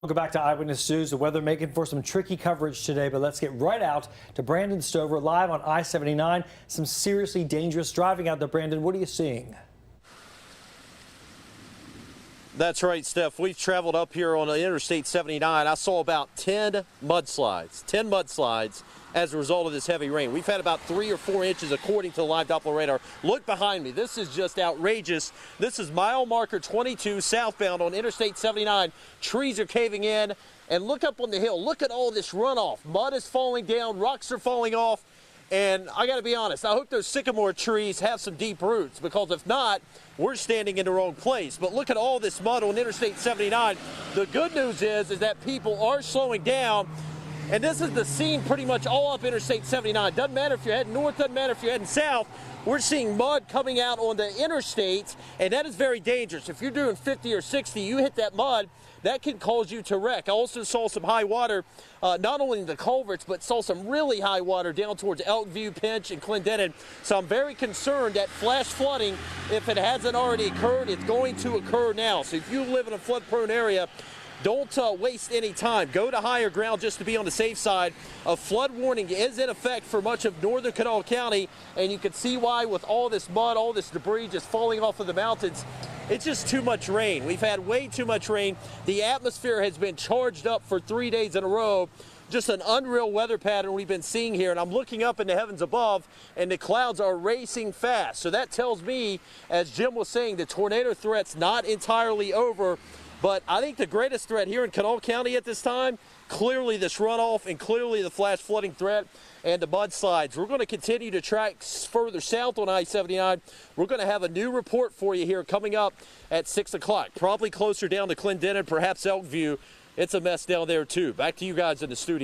Welcome back to Eyewitness News. The weather making for some tricky coverage today, but let's get right out to Brandon Stover live on I-79. Some seriously dangerous driving out there. Brandon, what are you seeing? That's right, Steph. We've traveled up here on Interstate 79. I saw about 10 mudslides as a result of this heavy rain. We've had about 3 or 4 inches according to the live Doppler radar. Look behind me. This is just outrageous. This is mile marker 22 southbound on Interstate 79. Trees are caving in. And look up on the hill. Look at all this runoff. Mud is falling down. Rocks are falling off. And I got to be honest, I hope those sycamore trees have some deep roots, because if not, we're standing in the wrong place. But look at all this mud on Interstate 79. The good news is that people are slowing down. And this is the scene pretty much all up Interstate 79. Doesn't matter if you're heading north, doesn't matter if you're heading south. We're seeing mud coming out on the interstate, and that is very dangerous. If you're doing 50 or 60, you hit that mud, that can cause you to wreck. I also saw some high water, not only in the culverts, but saw some really high water down towards Elkview, Pinch, and Clendenin. So I'm very concerned that flash flooding, if it hasn't already occurred, it's going to occur now. So if you live in a flood-prone area, don't waste any time. Go to higher ground just to be on the safe side. A flood warning is in effect for much of northern Kanawha County, and you can see why with all this mud, all this debris just falling off of the mountains. It's just too much rain. We've had way too much rain. The atmosphere has been charged up for 3 days in a row. Just an unreal weather pattern we've been seeing here, and I'm looking up in the heavens above, and the clouds are racing fast. So that tells me, as Jim was saying, the tornado threat's not entirely over. But I think the greatest threat here in Kanawha County at this time, clearly this runoff and clearly the flash flooding threat and the mudslides. We're going to continue to track further south on I-79. We're going to have a new report for you here coming up at 6 o'clock, probably closer down to Clendenin, perhaps Elkview. It's a mess down there too. Back to you guys in the studio.